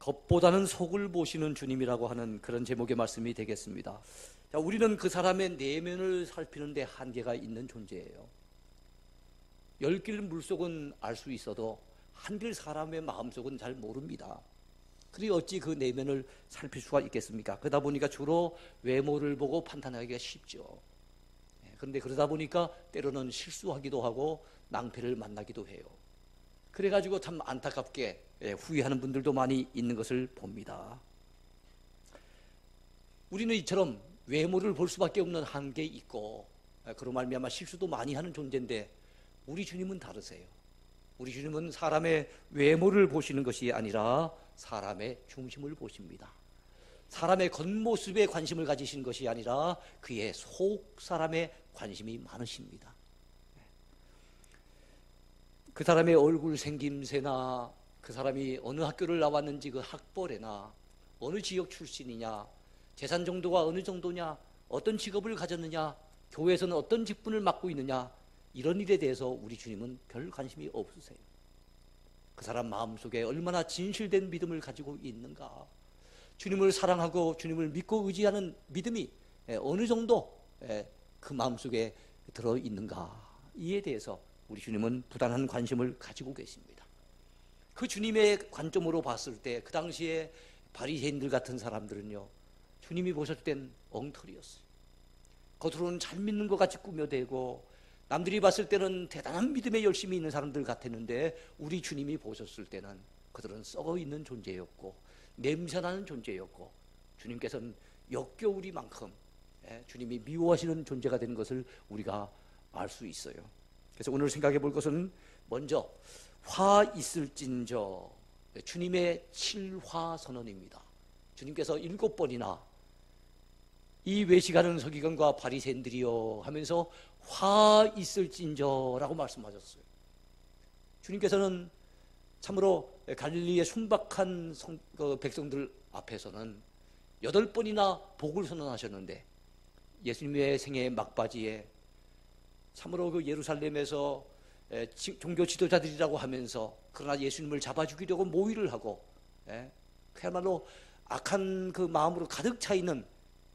겉보다는 속을 보시는 주님이라고 하는 그런 제목의 말씀이 되겠습니다. 자, 우리는 그 사람의 내면을 살피는 데 한계가 있는 존재예요. 열길 물속은 알 수 있어도 한길 사람의 마음속은 잘 모릅니다. 그리 어찌 그 내면을 살필 수가 있겠습니까? 그러다 보니까 주로 외모를 보고 판단하기가 쉽죠. 그런데 그러다 보니까 때로는 실수하기도 하고 낭패를 만나기도 해요. 그래가지고 참 안타깝게 후회하는 분들도 많이 있는 것을 봅니다. 우리는 이처럼 외모를 볼 수밖에 없는 한계 있고 그로 말미암아 실수도 많이 하는 존재인데 우리 주님은 다르세요. 우리 주님은 사람의 외모를 보시는 것이 아니라 사람의 중심을 보십니다. 사람의 겉모습에 관심을 가지신 것이 아니라 그의 속 사람에 관심이 많으십니다. 그 사람의 얼굴 생김새나 그 사람이 어느 학교를 나왔는지 그 학벌에나 어느 지역 출신이냐, 재산 정도가 어느 정도냐, 어떤 직업을 가졌느냐, 교회에서는 어떤 직분을 맡고 있느냐, 이런 일에 대해서 우리 주님은 별 관심이 없으세요. 그 사람 마음속에 얼마나 진실된 믿음을 가지고 있는가, 주님을 사랑하고 주님을 믿고 의지하는 믿음이 어느 정도 그 마음속에 들어있는가, 이에 대해서 우리 주님은 부단한 관심을 가지고 계십니다. 그 주님의 관점으로 봤을 때 그 당시에 바리새인들 같은 사람들은요, 주님이 보셨을 땐 엉터리였어요. 겉으로는 잘 믿는 것 같이 꾸며대고 남들이 봤을 때는 대단한 믿음에 열심히 있는 사람들 같았는데 우리 주님이 보셨을 때는 그들은 썩어있는 존재였고 냄새나는 존재였고 주님께서는 역겨우리만큼 주님이 미워하시는 존재가 되는 것을 우리가 알 수 있어요. 그래서 오늘 생각해 볼 것은 먼저 화 있을진저, 주님의 7화 선언입니다. 주님께서 7번이나 이 외식하는 서기관과 바리새인들이여 하면서 화 있을진저라고 말씀하셨어요. 주님께서는 참으로 갈릴리의 순박한 백성들 앞에서는 8번이나 복을 선언하셨는데 예수님의 생애 막바지에 참으로 그 예루살렘에서 종교 지도자들이라고 하면서 그러나 예수님을 잡아 죽이려고 모의를 하고 그야말로 악한 그 마음으로 가득 차 있는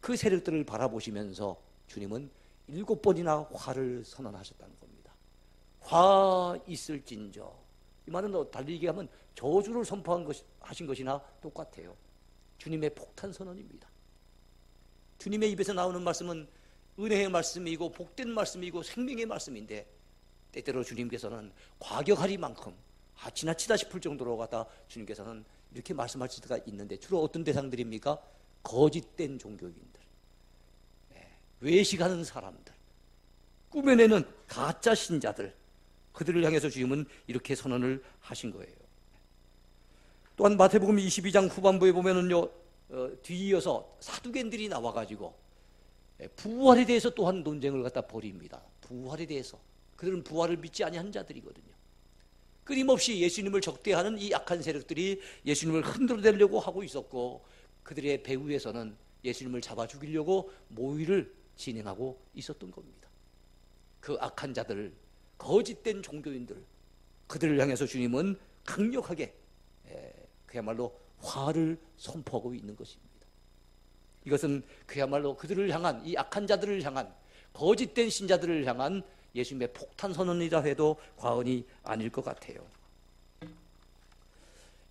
그 세력들을 바라보시면서 주님은 7번이나 화를 선언하셨다는 겁니다. 화 있을진저, 이 말은 달리 얘기하면 저주를 하신 것이나 똑같아요. 주님의 폭탄 선언입니다. 주님의 입에서 나오는 말씀은 은혜의 말씀이고 복된 말씀이고 생명의 말씀인데 때때로 주님께서는 과격하리만큼 지나치다 싶을 정도로 갖다 주님께서는 이렇게 말씀하실 때가 있는데 주로 어떤 대상들입니까? 거짓된 종교인들, 외식하는 사람들, 꾸며내는 가짜 신자들, 그들을 향해서 주님은 이렇게 선언을 하신 거예요. 또한 마태복음 22장 후반부에 보면은요, 뒤이어서 사두개인들이 나와가지고 부활에 대해서 또한 논쟁을 갖다 벌입니다. 부활에 대해서. 그들은 부활을 믿지 아니한 자들이거든요. 끊임없이 예수님을 적대하는 이 악한 세력들이 예수님을 흔들어내려고 하고 있었고 그들의 배후에서는 예수님을 잡아 죽이려고 모의를 진행하고 있었던 겁니다. 그 악한 자들, 거짓된 종교인들, 그들을 향해서 주님은 강력하게 그야말로 화를 선포하고 있는 것입니다. 이것은 그야말로 그들을 향한, 이 악한 자들을 향한, 거짓된 신자들을 향한 예수님의 폭탄 선언이라 해도 과언이 아닐 것 같아요.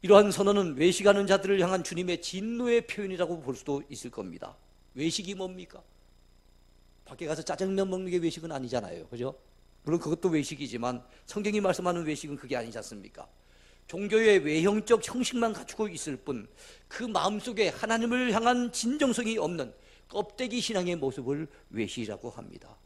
이러한 선언은 외식하는 자들을 향한 주님의 진노의 표현이라고 볼 수도 있을 겁니다. 외식이 뭡니까? 밖에 가서 짜장면 먹는 게 외식은 아니잖아요, 그죠? 물론 그것도 외식이지만 성경이 말씀하는 외식은 그게 아니지 않습니까? 종교의 외형적 형식만 갖추고 있을 뿐 그 마음속에 하나님을 향한 진정성이 없는 껍데기 신앙의 모습을 외식이라고 합니다.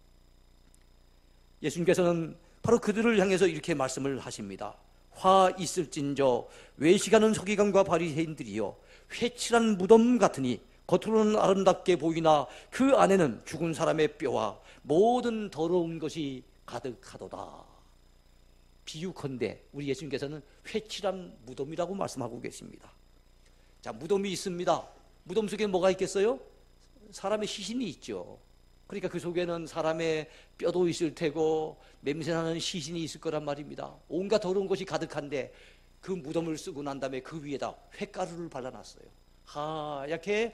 예수님께서는 바로 그들을 향해서 이렇게 말씀을 하십니다. 화 있을진저 외식하는 서기관과 바리새인들이여 회칠한 무덤 같으니 겉으로는 아름답게 보이나 그 안에는 죽은 사람의 뼈와 모든 더러운 것이 가득하도다. 비유컨대 우리 예수님께서는 회칠한 무덤이라고 말씀하고 계십니다. 자, 무덤이 있습니다. 무덤 속에 뭐가 있겠어요? 사람의 시신이 있죠. 그러니까 그 속에는 사람의 뼈도 있을 테고 냄새나는 시신이 있을 거란 말입니다. 온갖 더러운 것이 가득한데 그 무덤을 쓰고 난 다음에 그 위에다 횟가루를 발라놨어요. 하얗게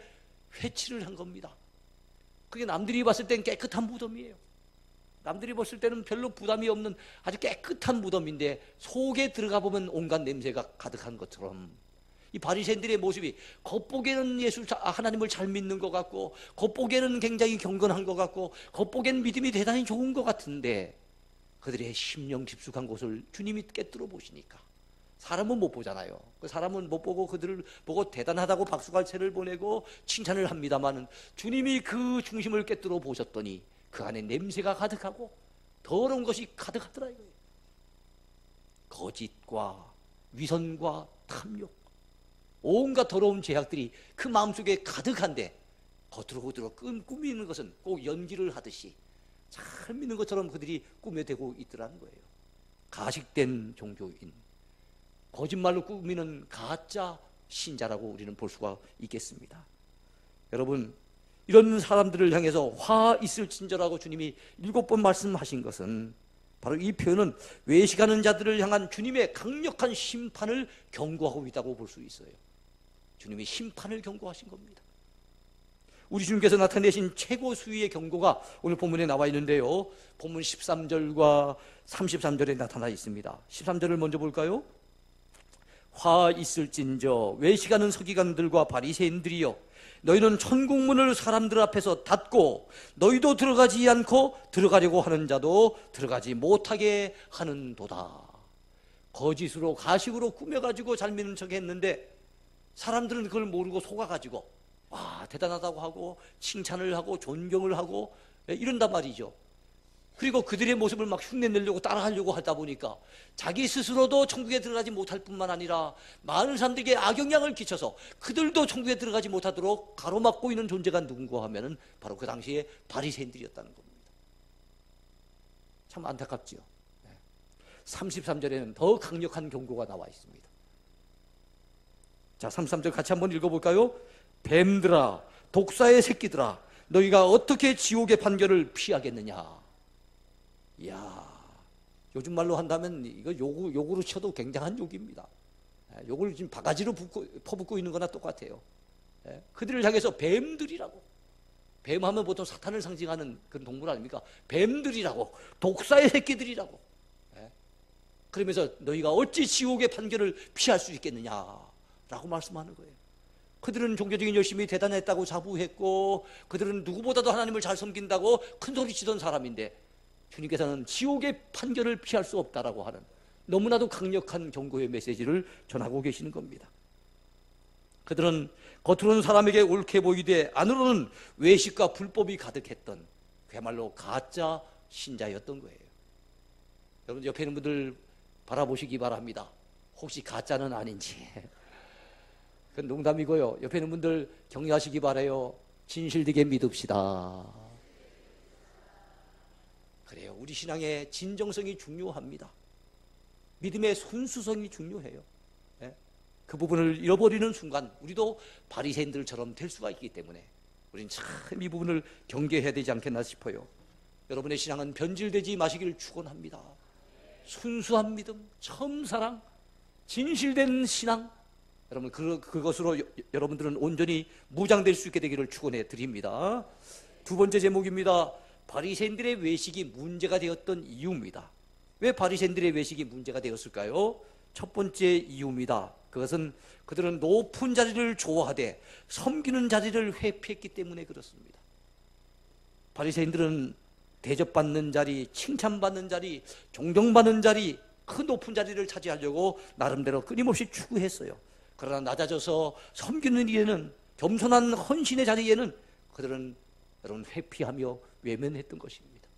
회칠을 한 겁니다. 그게 남들이 봤을 땐 깨끗한 무덤이에요. 남들이 봤을 때는 별로 부담이 없는 아주 깨끗한 무덤인데 속에 들어가 보면 온갖 냄새가 가득한 것처럼 이 바리새인들의 모습이 겉보기에는 하나님을 잘 믿는 것 같고, 겉보기에는 굉장히 경건한 것 같고, 겉보기에는 믿음이 대단히 좋은 것 같은데, 그들의 심령 깊숙한 곳을 주님이 깨뜨려 보시니까, 사람은 못 보잖아요. 그 사람은 못 보고 그들을 보고 대단하다고 박수갈채를 보내고 칭찬을 합니다마는, 주님이 그 중심을 깨뜨려 보셨더니 그 안에 냄새가 가득하고 더러운 것이 가득하더라 이거예요. 거짓과 위선과 탐욕, 온갖 더러운 죄악들이 그 마음속에 가득한데, 겉으로 꾸미는 것은 꼭 연기를 하듯이 잘 믿는 것처럼 그들이 꾸며대고 있더라는 거예요. 가식된 종교인, 거짓말로 꾸미는 가짜 신자라고 우리는 볼 수가 있겠습니다. 여러분, 이런 사람들을 향해서 화 있을진저라고 주님이 7번 말씀하신 것은 바로 이 표현은 외식하는 자들을 향한 주님의 강력한 심판을 경고하고 있다고 볼 수 있어요. 주님이 심판을 경고하신 겁니다. 우리 주님께서 나타내신 최고 수위의 경고가 오늘 본문에 나와 있는데요, 본문 13절과 33절에 나타나 있습니다. 13절을 먼저 볼까요? 화 있을진저 외식하는 서기관들과 바리새인들이여, 너희는 천국문을 사람들 앞에서 닫고 너희도 들어가지 않고 들어가려고 하는 자도 들어가지 못하게 하는도다. 거짓으로 가식으로 꾸며가지고 잘 믿는 척 했는데 사람들은 그걸 모르고 속아가지고 와 대단하다고 하고 칭찬을 하고 존경을 하고 이런단 말이죠. 그리고 그들의 모습을 막 흉내내려고 따라하려고 하다 보니까 자기 스스로도 천국에 들어가지 못할 뿐만 아니라 많은 사람들에게 악영향을 끼쳐서 그들도 천국에 들어가지 못하도록 가로막고 있는 존재가 누군가 하면은 바로 그 당시에 바리새인들이었다는 겁니다. 참 안타깝지요. 33절에는 더 강력한 경고가 나와 있습니다. 자, 33절 같이 한번 읽어볼까요? 뱀들아, 독사의 새끼들아, 너희가 어떻게 지옥의 판결을 피하겠느냐. 이야, 요즘 말로 한다면 이거 욕으로 쳐도 굉장한 욕입니다. 욕을 지금 바가지로 퍼붓고 있는 거나 똑같아요. 그들을 향해서 뱀들이라고. 뱀하면 보통 사탄을 상징하는 그런 동물 아닙니까? 뱀들이라고, 독사의 새끼들이라고. 그러면서 너희가 어찌 지옥의 판결을 피할 수 있겠느냐라고 말씀하는 거예요. 그들은 종교적인 열심이 대단했다고 자부했고, 그들은 누구보다도 하나님을 잘 섬긴다고 큰 소리 치던 사람인데, 주님께서는 지옥의 판결을 피할 수 없다라고 하는 너무나도 강력한 경고의 메시지를 전하고 계시는 겁니다. 그들은 겉으로는 사람에게 옳게 보이되 안으로는 외식과 불법이 가득했던 그야말로 가짜 신자였던 거예요. 여러분, 옆에 있는 분들 바라보시기 바랍니다. 혹시 가짜는 아닌지. 그건 농담이고요. 옆에 있는 분들 격려하시기 바라요. 진실되게 믿읍시다. 그래요. 우리 신앙의 진정성이 중요합니다. 믿음의 순수성이 중요해요. 그 부분을 잃어버리는 순간 우리도 바리새인들처럼 될 수가 있기 때문에 우리는 참 이 부분을 경계해야 되지 않겠나 싶어요. 여러분의 신앙은 변질되지 마시기를 축원합니다. 순수한 믿음, 처음사랑, 진실된 신앙, 여러분 그것으로 여러분들은 온전히 무장될 수 있게 되기를 축원해 드립니다. 두 번째 제목입니다. 바리새인들의 외식이 문제가 되었던 이유입니다. 왜 바리새인들의 외식이 문제가 되었을까요? 첫 번째 이유입니다. 그것은 그들은 높은 자리를 좋아하되 섬기는 자리를 회피했기 때문에 그렇습니다. 바리새인들은 대접받는 자리, 칭찬받는 자리, 존경받는 자리, 그 높은 자리를 차지하려고 나름대로 끊임없이 추구했어요. 그러나 낮아져서 섬기는 일에는, 겸손한 헌신의 자리에는 그들은 여러분 회피하며 외면했던 것입니다.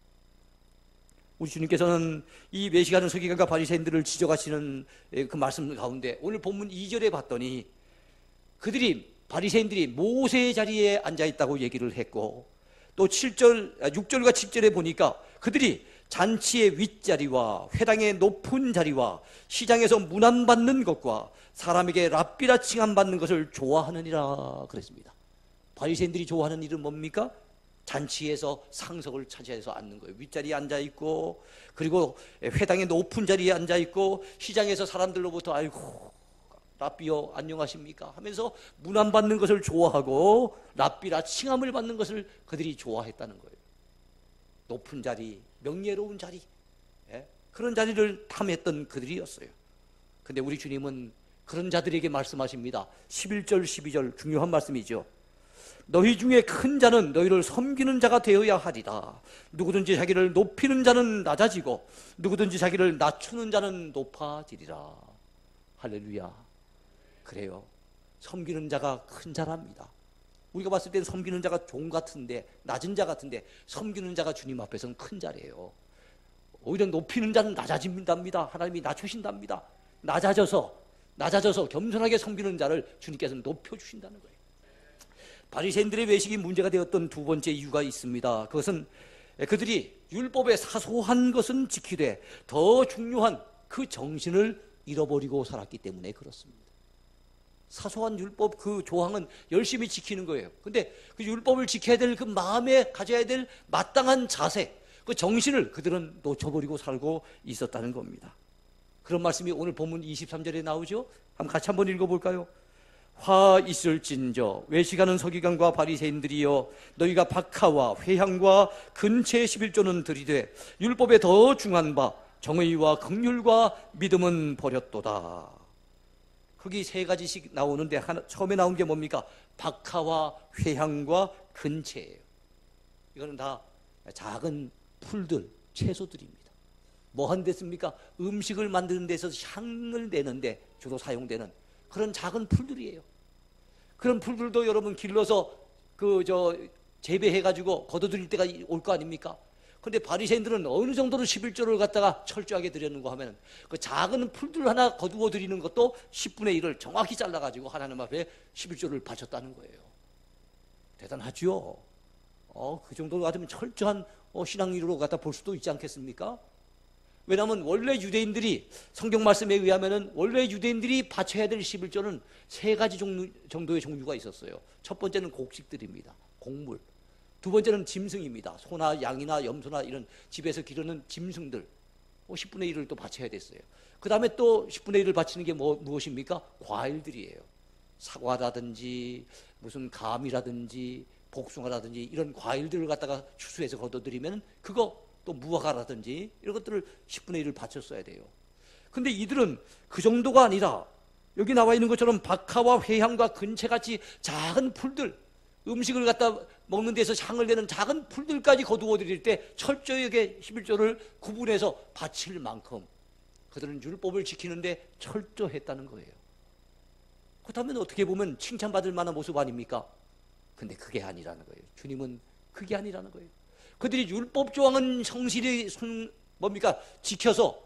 우리 주님께서는 이 외식하는 서기관과 바리새인들을 지적하시는 그 말씀 가운데 오늘 본문 2절에 봤더니 그들이 바리새인들이 모세의 자리에 앉아 있다고 얘기를 했고, 또 6절과 7절에 보니까 그들이 잔치의 윗자리와 회당의 높은 자리와 시장에서 문안받는 것과 사람에게 랍비라 칭함받는 것을 좋아하느니라 그랬습니다. 바리새인들이 좋아하는 일은 뭡니까? 잔치에서 상석을 차지해서 앉는 거예요. 윗자리에 앉아있고, 그리고 회당의 높은 자리에 앉아있고, 시장에서 사람들로부터 아이고 랍비요 안녕하십니까 하면서 문안 받는 것을 좋아하고 랍비라 칭함을 받는 것을 그들이 좋아했다는 거예요. 높은 자리, 명예로운 자리, 그런 자리를 탐했던 그들이었어요. 근데 우리 주님은 그런 자들에게 말씀하십니다. 11절 12절 중요한 말씀이죠. 너희 중에 큰 자는 너희를 섬기는 자가 되어야 하리라. 누구든지 자기를 높이는 자는 낮아지고 누구든지 자기를 낮추는 자는 높아지리라. 할렐루야. 그래요. 섬기는 자가 큰 자랍니다. 우리가 봤을 땐 섬기는 자가 종 같은데, 낮은 자 같은데, 섬기는 자가 주님 앞에서는 큰 자래요. 오히려 높이는 자는 낮아진답니다. 하나님이 낮추신답니다. 낮아져서 겸손하게 섬기는 자를 주님께서는 높여주신다는 거예요. 바리새인들의 외식이 문제가 되었던 두 번째 이유가 있습니다. 그것은 그들이 율법의 사소한 것은 지키되 더 중요한 그 정신을 잃어버리고 살았기 때문에 그렇습니다. 사소한 율법 그 조항은 열심히 지키는 거예요. 근데 그 율법을 지켜야 될 그 마음에 가져야 될 마땅한 자세, 그 정신을 그들은 놓쳐버리고 살고 있었다는 겁니다. 그런 말씀이 오늘 본문 23절에 나오죠. 같이 한번 읽어볼까요? 화 있을진저 외식하는 서기관과 바리새인들이여, 너희가 박하와 회향과 근체 11조는 들이되 율법에 더 중한 바 정의와 긍휼과 믿음은 버렸도다. 거기 세 가지씩 나오는데 처음에 나온 게 뭡니까? 박하와 회향과 근체예요. 이거는 다 작은 풀들, 채소들입니다. 뭐 한 데습니까? 음식을 만드는 데서 향을 내는데 주로 사용되는 그런 작은 풀들이에요. 그런 풀들도 여러분 길러서 재배해가지고 걷어들일 때가 올 거 아닙니까? 근데 바리새인들은 어느 정도로 11조를 갖다가 철저하게 드렸는가 하면 그 작은 풀들 하나 거두어 드리는 것도 10분의 1을 정확히 잘라가지고 하나님 앞에 11조를 바쳤다는 거예요. 대단하죠? 그 정도로 같으면 철저한 신앙인으로 갖다 볼 수도 있지 않겠습니까? 왜냐하면 원래 유대인들이 성경 말씀에 의하면은 원래 유대인들이 바쳐야 될 11조는 세 가지 정도의 종류가 있었어요. 첫 번째는 곡식들입니다. 곡물. 두 번째는 짐승입니다. 소나 양이나 염소나 이런 집에서 기르는 짐승들 10분의 1을 또 바쳐야 됐어요. 그 다음에 또 10분의 1을 바치는 게 무엇입니까? 과일들이에요. 사과라든지 무슨 감이라든지 복숭아라든지 이런 과일들을 갖다가 추수해서 거둬들이면 그거 또 무화과라든지 이런 것들을 10분의 1을 바쳤어야 돼요. 근데 이들은 그 정도가 아니라 여기 나와 있는 것처럼 박하와 회향과 근체같이 작은 풀들, 음식을 갖다 먹는 데서 향을 내는 작은 풀들까지 거두어 드릴 때 철저하게 11조를 구분해서 바칠 만큼 그들은 율법을 지키는데 철저했다는 거예요. 그렇다면 어떻게 보면 칭찬받을 만한 모습 아닙니까? 근데 그게 아니라는 거예요. 주님은 그게 아니라는 거예요. 그들이 율법 조항은 성실히 지켜서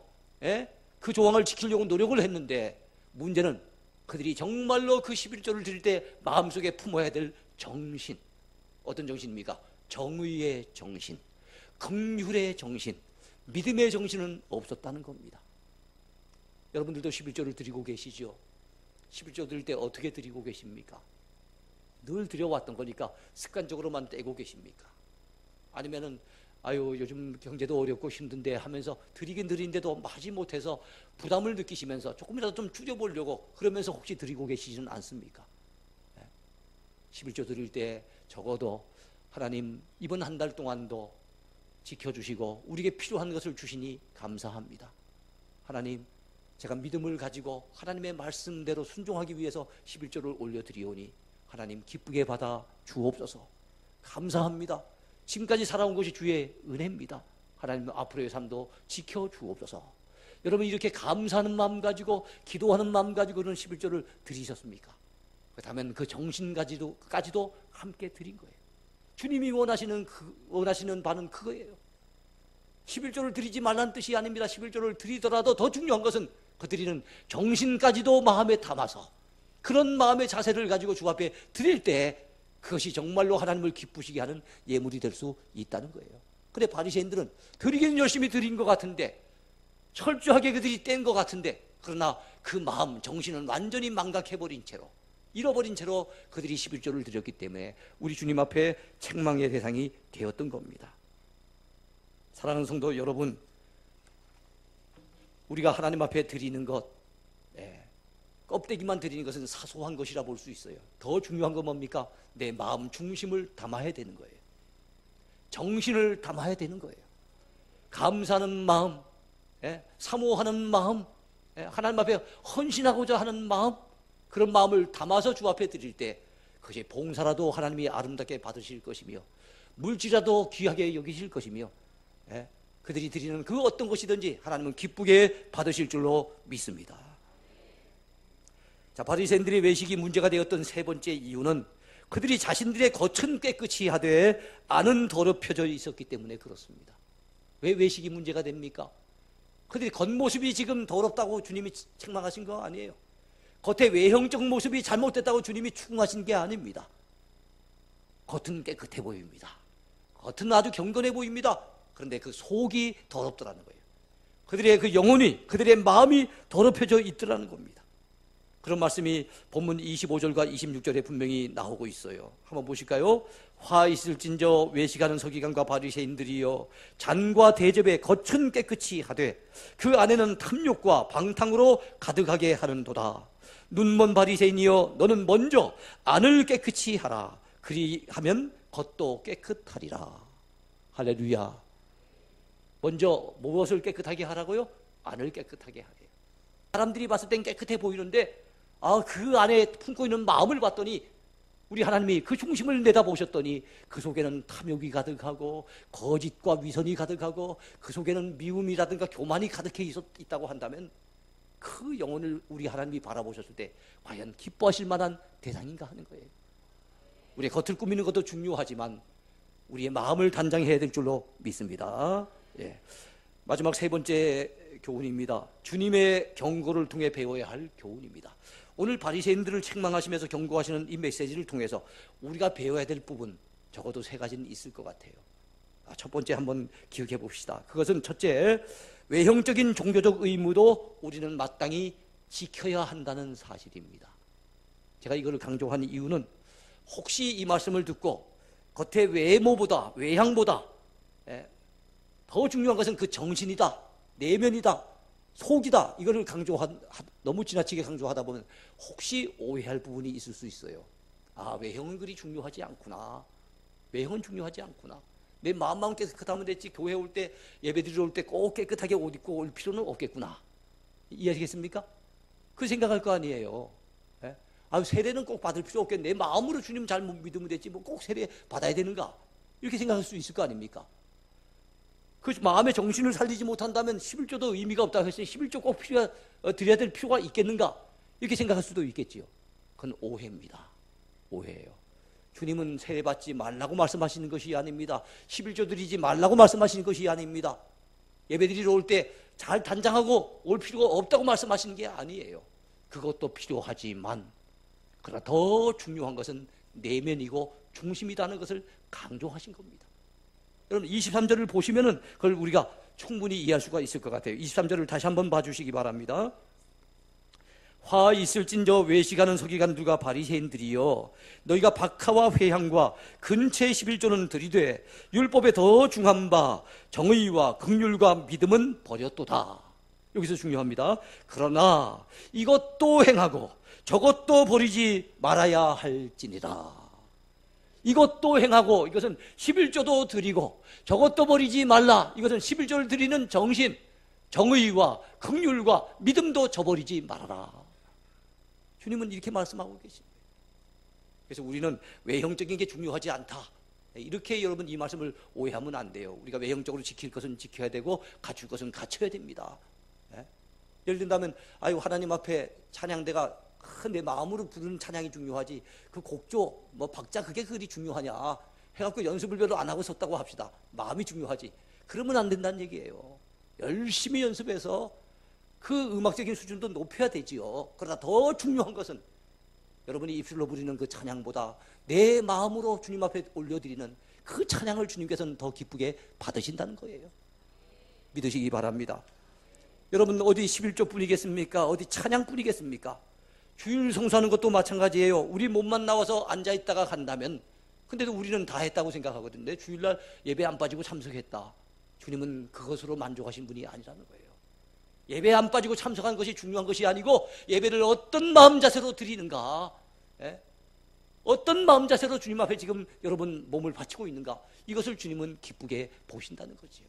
그 조항을 지키려고 노력을 했는데 문제는 그들이 정말로 그 11조를 드릴 때 마음속에 품어야 될 정신, 어떤 정신입니까? 정의의 정신, 긍휼의 정신, 믿음의 정신은 없었다는 겁니다. 여러분들도 11조를 드리고 계시죠? 11조 드릴 때 어떻게 드리고 계십니까? 늘 드려왔던 거니까 습관적으로만 떼고 계십니까? 아니면은 요즘 경제도 어렵고 힘든데 하면서 드리긴 드리는데도 마지 못해서 부담을 느끼시면서 조금이라도 좀 줄여보려고 그러면서 혹시 드리고 계시지는 않습니까? 11조 드릴 때 적어도 하나님 이번 한 달 동안도 지켜주시고 우리에게 필요한 것을 주시니 감사합니다. 하나님 제가 믿음을 가지고 하나님의 말씀대로 순종하기 위해서 11조를 올려드리오니 하나님 기쁘게 받아 주옵소서. 감사합니다. 지금까지 살아온 것이 주의 은혜입니다. 하나님 앞으로의 삶도 지켜주옵소서. 여러분 이렇게 감사하는 마음 가지고 기도하는 마음 가지고 그런 11조를 드리셨습니까? 그렇다면 그 정신까지도 함께 드린 거예요. 주님이 원하시는 바는 그거예요. 11조를 드리지 말라는 뜻이 아닙니다. 11조를 드리더라도 더 중요한 것은 그 드리는 정신까지도 마음에 담아서 그런 마음의 자세를 가지고 주 앞에 드릴 때 그것이 정말로 하나님을 기쁘시게 하는 예물이 될 수 있다는 거예요. 근데 바리새인들은 드리기는 열심히 드린 것 같은데 철저하게 그들이 뗀 것 같은데 그러나 그 마음 정신은 완전히 망각해버린 채로 잃어버린 채로 그들이 11조를 드렸기 때문에 우리 주님 앞에 책망의 대상이 되었던 겁니다. 사랑하는 성도 여러분, 우리가 하나님 앞에 드리는 것, 껍데기만 드리는 것은 사소한 것이라 볼 수 있어요. 더 중요한 건 뭡니까? 내 마음 중심을 담아야 되는 거예요. 정신을 담아야 되는 거예요. 감사하는 마음, 사모하는 마음, 하나님 앞에 헌신하고자 하는 마음, 그런 마음을 담아서 주 앞에 드릴 때 그것이 봉사라도 하나님이 아름답게 받으실 것이며 물질이라도 귀하게 여기실 것이며 그들이 드리는 그 어떤 것이든지 하나님은 기쁘게 받으실 줄로 믿습니다. 자, 바리새인들의 외식이 문제가 되었던 세 번째 이유는 그들이 자신들의 겉은 깨끗이 하되 안은 더럽혀져 있었기 때문에 그렇습니다. 왜 외식이 문제가 됩니까? 그들이 겉모습이 지금 더럽다고 주님이 책망하신 거 아니에요. 겉의 외형적 모습이 잘못됐다고 주님이 추궁하신 게 아닙니다. 겉은 깨끗해 보입니다. 겉은 아주 경건해 보입니다. 그런데 그 속이 더럽더라는 거예요. 그들의 그 영혼이, 그들의 마음이 더럽혀져 있더라는 겁니다. 그런 말씀이 본문 25절과 26절에 분명히 나오고 있어요. 한번 보실까요? 화 있을진저 외식하는 서기관과 바리새인들이여 잔과 대접에 겉은 깨끗이 하되 그 안에는 탐욕과 방탕으로 가득하게 하는도다. 눈먼 바리새인이여 너는 먼저 안을 깨끗이 하라. 그리하면 겉도 깨끗하리라. 할렐루야. 먼저 무엇을 깨끗하게 하라고요? 안을 깨끗하게 하래요. 사람들이 봤을 땐 깨끗해 보이는데 그 안에 품고 있는 마음을 봤더니 우리 하나님이 그 중심을 내다보셨더니 그 속에는 탐욕이 가득하고 거짓과 위선이 가득하고 그 속에는 미움이라든가 교만이 가득해 있다고 한다면 그 영혼을 우리 하나님이 바라보셨을 때 과연 기뻐하실 만한 대상인가 하는 거예요. 우리의 겉을 꾸미는 것도 중요하지만 우리의 마음을 단장해야 될 줄로 믿습니다. 마지막 세 번째 교훈입니다. 주님의 경고를 통해 배워야 할 교훈입니다. 오늘 바리새인들을 책망하시면서 경고하시는 이 메시지를 통해서 우리가 배워야 될 부분 적어도 세 가지는 있을 것 같아요. 첫 번째 한번 기억해 봅시다. 그것은 첫째, 외형적인 종교적 의무도 우리는 마땅히 지켜야 한다는 사실입니다. 제가 이걸 강조한 이유는 혹시 이 말씀을 듣고 겉의 외모보다, 외향보다 더 중요한 것은 그 정신이다, 내면이다, 속이다, 이거를 너무 지나치게 강조하다 보면 혹시 오해할 부분이 있을 수 있어요. 외형은 그리 중요하지 않구나. 외형은 중요하지 않구나. 내 마음만 깨끗하면 됐지 교회 올 때, 예배 드리러 올 때 꼭 깨끗하게 옷 입고 올 필요는 없겠구나. 이해하시겠습니까? 그 생각할 거 아니에요. 세례는 꼭 받을 필요 없겠네. 내 마음으로 주님 잘 믿으면 됐지 뭐 꼭 세례 받아야 되는가? 이렇게 생각할 수 있을 거 아닙니까? 그 마음의 정신을 살리지 못한다면 11조도 의미가 없다고 했으니 11조 꼭 드려야 될 필요가 있겠는가? 이렇게 생각할 수도 있겠지요. 그건 오해입니다. 오해예요. 주님은 세례 받지 말라고 말씀하시는 것이 아닙니다. 11조 드리지 말라고 말씀하시는 것이 아닙니다. 예배 드리러 올 때 잘 단장하고 올 필요가 없다고 말씀하시는 게 아니에요. 그것도 필요하지만 그러나 더 중요한 것은 내면이고 중심이라는 것을 강조하신 겁니다. 여러분 23절을 보시면은 그걸 우리가 충분히 이해할 수가 있을 것 같아요. 23절을 다시 한번 봐주시기 바랍니다. 화 있을진저 외식하는 서기관들과 바리새인들이여 너희가 박하와 회향과 근체 11조는 들이되 율법에 더 중한 바 정의와 긍휼과 믿음은 버렸도다. 여기서 중요합니다. 그러나 이것도 행하고 저것도 버리지 말아야 할지니라. 이것도 행하고, 이것은 11조도 드리고 저것도 버리지 말라. 이것은 11조를 드리는 정신, 정의와 긍휼과 믿음도 저버리지 말아라. 주님은 이렇게 말씀하고 계십니다. 그래서 우리는 외형적인 게 중요하지 않다, 이렇게 여러분 이 말씀을 오해하면 안 돼요. 우리가 외형적으로 지킬 것은 지켜야 되고 갖출 것은 갖춰야 됩니다. 예를 든다면 하나님 앞에 찬양대가 내 마음으로 부르는 찬양이 중요하지 그 곡조 박자 그게 그리 중요하냐 해갖고 연습을 별로 안 하고 섰다고 합시다. 마음이 중요하지. 그러면 안 된다는 얘기예요. 열심히 연습해서 그 음악적인 수준도 높여야 되지요. 그러나 더 중요한 것은 여러분이 입술로 부르는 그 찬양보다 내 마음으로 주님 앞에 올려드리는 그 찬양을 주님께서는 더 기쁘게 받으신다는 거예요. 믿으시기 바랍니다. 여러분 어디 11조뿐이겠습니까? 어디 찬양뿐이겠습니까? 주일 성수하는 것도 마찬가지예요. 우리 몸만 나와서 앉아있다가 간다면, 근데도 우리는 다 했다고 생각하거든요. 주일날 예배 안 빠지고 참석했다. 주님은 그것으로 만족하신 분이 아니라는 거예요. 예배 안 빠지고 참석한 것이 중요한 것이 아니고, 예배를 어떤 마음 자세로 드리는가, 어떤 마음 자세로 주님 앞에 지금 여러분 몸을 바치고 있는가, 이것을 주님은 기쁘게 보신다는 거지요.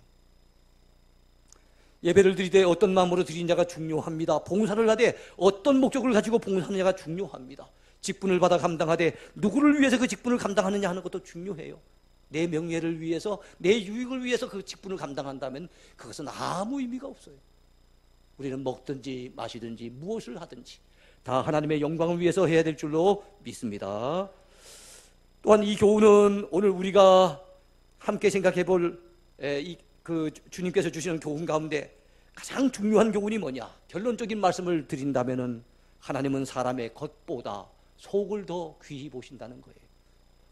예배를 드릴 때 어떤 마음으로 드리느냐가 중요합니다. 봉사를 하되 어떤 목적을 가지고 봉사하느냐가 중요합니다. 직분을 받아 감당하되 누구를 위해서 그 직분을 감당하느냐 하는 것도 중요해요. 내 명예를 위해서, 내 유익을 위해서 그 직분을 감당한다면 그것은 아무 의미가 없어요. 우리는 먹든지 마시든지 무엇을 하든지 다 하나님의 영광을 위해서 해야 될 줄로 믿습니다. 또한 이 교훈은 오늘 우리가 함께 생각해 볼 주님께서 주시는 교훈 가운데 가장 중요한 교훈이 뭐냐? 결론적인 말씀을 드린다면은 하나님은 사람의 겉보다 속을 더 귀히 보신다는 거예요.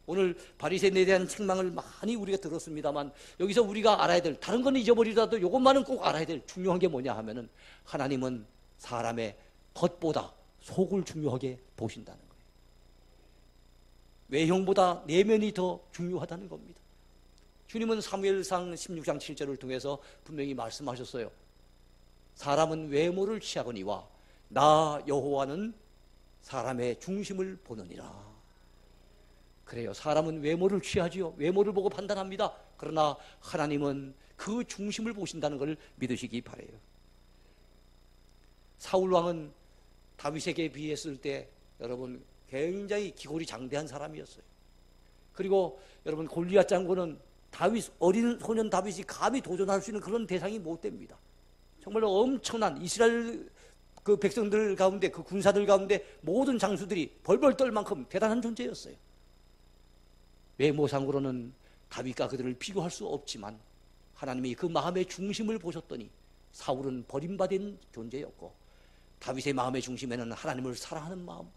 오늘 바리새인에 대한 책망을 많이 우리가 들었습니다만, 여기서 우리가 알아야 될, 다른 건 잊어버리더라도 이것만은 꼭 알아야 될 중요한 게 뭐냐 하면은, 하나님은 사람의 겉보다 속을 중요하게 보신다는 거예요. 외형보다 내면이 더 중요하다는 겁니다. 주님은 사무엘상 16장 7절을 통해서 분명히 말씀하셨어요. 사람은 외모를 취하거니와 나 여호와는 사람의 중심을 보느니라. 그래요. 사람은 외모를 취하지요. 외모를 보고 판단합니다. 그러나 하나님은 그 중심을 보신다는 걸 믿으시기 바라요. 사울 왕은 다윗에게 비했을 때 여러분 굉장히 기골이 장대한 사람이었어요. 그리고 여러분 골리앗 장군은 어린 소년 다윗이 감히 도전할 수 있는 그런 대상이 못 됩니다. 정말로 엄청난 이스라엘 그 백성들 가운데, 그 군사들 가운데 모든 장수들이 벌벌 떨 만큼 대단한 존재였어요. 외모상으로는 다윗과 그들을 비교할 수 없지만 하나님이 그 마음의 중심을 보셨더니 사울은 버림받은 존재였고, 다윗의 마음의 중심에는 하나님을 사랑하는 마음,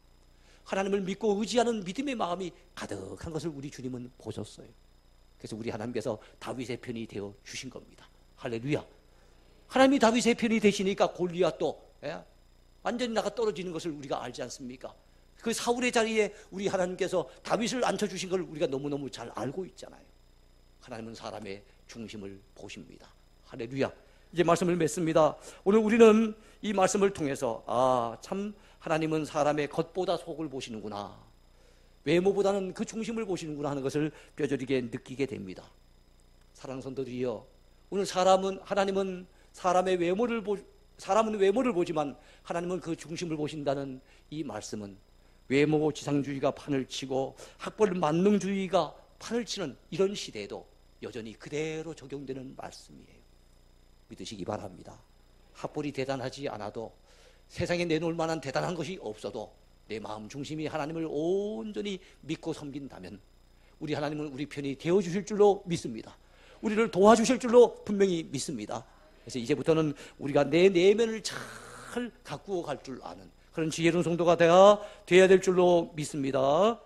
하나님을 믿고 의지하는 믿음의 마음이 가득한 것을 우리 주님은 보셨어요. 그래서 우리 하나님께서 다윗의 편이 되어 주신 겁니다. 할렐루야. 하나님이 다윗의 편이 되시니까 골리앗도 완전히 나가 떨어지는 것을 우리가 알지 않습니까? 그 사울의 자리에 우리 하나님께서 다윗을 앉혀주신 걸 우리가 너무너무 잘 알고 있잖아요. 하나님은 사람의 중심을 보십니다. 할렐루야. 이제 말씀을 맺습니다. 오늘 우리는 이 말씀을 통해서 참 하나님은 사람의 겉보다 속을 보시는구나, 외모보다는 그 중심을 보시는구나 하는 것을 뼈저리게 느끼게 됩니다. 사랑하는 성도들이여, 오늘 하나님은 사람은 외모를 보지만 하나님은 그 중심을 보신다는 이 말씀은 외모 지상주의가 판을 치고 학벌 만능주의가 판을 치는 이런 시대에도 여전히 그대로 적용되는 말씀이에요. 믿으시기 바랍니다. 학벌이 대단하지 않아도, 세상에 내놓을 만한 대단한 것이 없어도 내 마음 중심이 하나님을 온전히 믿고 섬긴다면 우리 하나님은 우리 편이 되어주실 줄로 믿습니다. 우리를 도와주실 줄로 분명히 믿습니다. 그래서 이제부터는 우리가 내 내면을 잘 가꾸어 갈 줄 아는 그런 지혜로운 성도가 돼야 될 줄로 믿습니다.